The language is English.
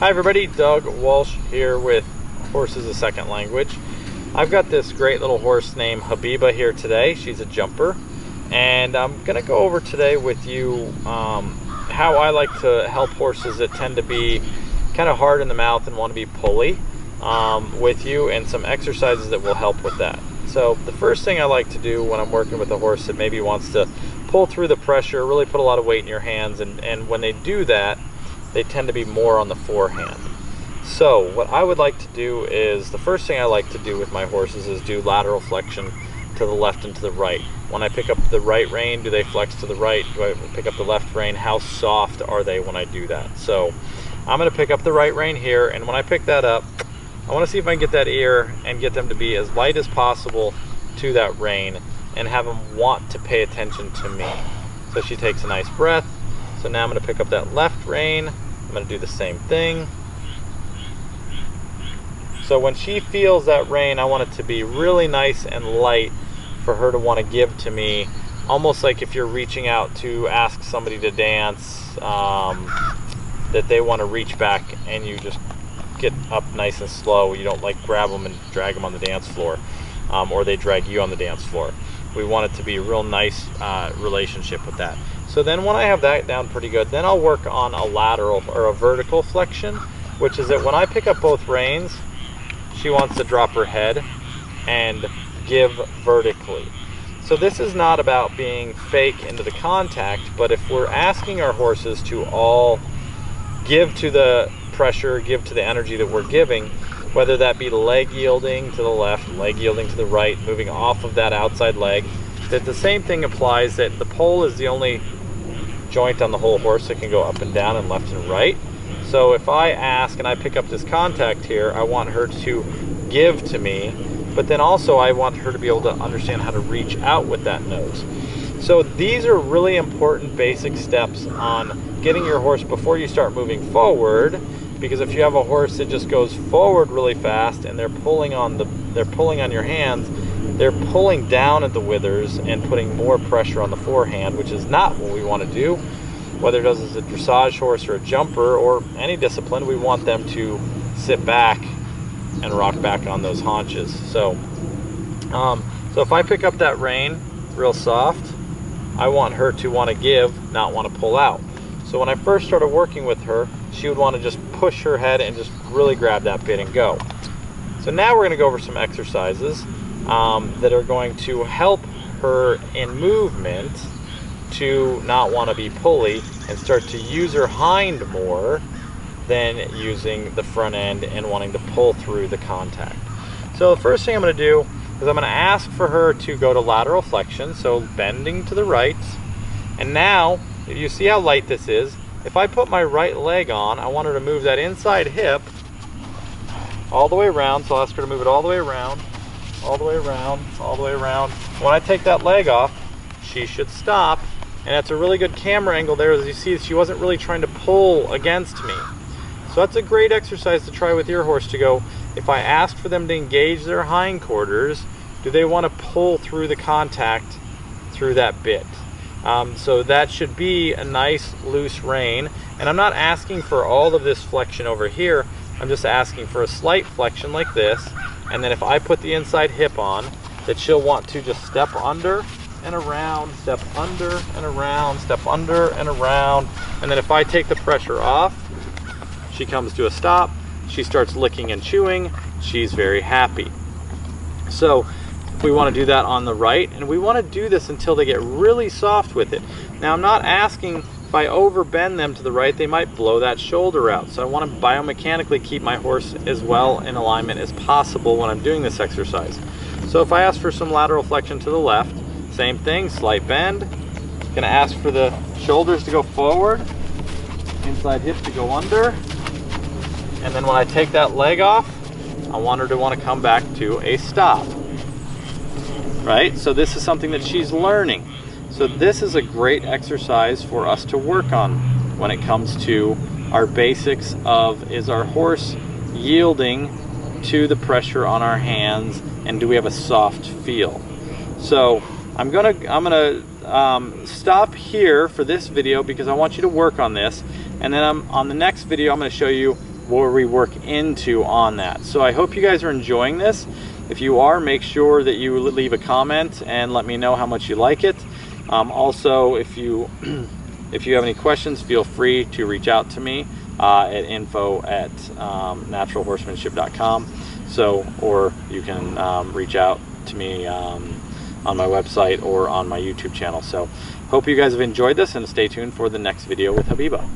Hi everybody, Doug Walsh here with Horses a Second Language. I've got this great little horse named Habiba here today. She's a jumper, and I'm going to go over today with you how I like to help horses that tend to be kind of hard in the mouth and want to be pulley with you, and some exercises that will help with that. So the first thing I like to do when I'm working with a horse that maybe wants to pull through the pressure, really put a lot of weight in your hands, and when they do that, they tend to be more on the forehand. So what I would like to do is, the first thing I like to do with my horses is do lateral flexion to the left and to the right. When I pick up the right rein, do they flex to the right? Do I pick up the left rein? How soft are they when I do that? So I'm going to pick up the right rein here, and when I pick that up, I want to see if I can get that ear and get them to be as light as possible to that rein and have them want to pay attention to me. So she takes a nice breath. So now I'm going to pick up that left rein. I'm going to do the same thing. So when she feels that rein, I want it to be really nice and light for her to want to give to me, almost like if you're reaching out to ask somebody to dance, that they want to reach back and you just get up nice and slow. You don't like grab them and drag them on the dance floor, or they drag you on the dance floor. We want it to be a real nice relationship with that. So then when I have that down pretty good, then I'll work on a lateral or a vertical flexion, which is that when I pick up both reins, she wants to drop her head and give vertically. So this is not about being fake into the contact, but if we're asking our horses to all give to the pressure, give to the energy that we're giving, whether that be leg yielding to the left, leg yielding to the right, moving off of that outside leg, that the same thing applies, that the pole is the only joint on the whole horse that can go up and down and left and right. So if I ask and I pick up this contact here, I want her to give to me, but then also I want her to be able to understand how to reach out with that nose. So these are really important basic steps on getting your horse before you start moving forward, because if you have a horse that just goes forward really fast and they're pulling on your hands, they're pulling down at the withers and putting more pressure on the forehand, which is not what we want to do. Whether it is a dressage horse or a jumper or any discipline, we want them to sit back and rock back on those haunches. So if I pick up that rein real soft, I want her to want to give, not want to pull out. So when I first started working with her, she would want to just push her head and just really grab that bit and go. So now we're going to go over some exercises that are going to help her in movement to not want to be pulley and start to use her hind more than using the front end and wanting to pull through the contact. So the first thing I'm going to do is I'm going to ask for her to go to lateral flexion, so bending to the right. And now, you see how light this is? If I put my right leg on, I want her to move that inside hip all the way around. So I'll ask her to move it all the way around, all the way around, all the way around. When I take that leg off, she should stop. And that's a really good camera angle there. As you see, she wasn't really trying to pull against me. So that's a great exercise to try with your horse, to go, if I ask for them to engage their hindquarters, do they want to pull through the contact through that bit? So that should be a nice loose rein. And I'm not asking for all of this flexion over here. I'm just asking for a slight flexion like this. And then if I put the inside hip on, that she'll want to just step under and around, step under and around, step under and around. And then if I take the pressure off, she comes to a stop, she starts licking and chewing, she's very happy. So we want to do that on the right, and we want to do this until they get really soft with it. Now I'm not asking, if I overbend them to the right, they might blow that shoulder out. So I want to biomechanically keep my horse as well in alignment as possible when I'm doing this exercise. So if I ask for some lateral flexion to the left, same thing, slight bend. Gonna ask for the shoulders to go forward, inside hip to go under. And then when I take that leg off, I want her to want to come back to a stop. Right? So this is something that she's learning. So this is a great exercise for us to work on when it comes to our basics of, is our horse yielding to the pressure on our hands, and do we have a soft feel? So I'm gonna stop here for this video because I want you to work on this, and then on the next video I'm going to show you work into on that. So I hope you guys are enjoying this. If you are, make sure that you leave a comment and let me know how much you like it. Also, if you if you have any questions, feel free to reach out to me at info@naturalhorsemanship.com. So, or you can reach out to me on my website or on my YouTube channel. So hope you guys have enjoyed this, and stay tuned for the next video with Habiba.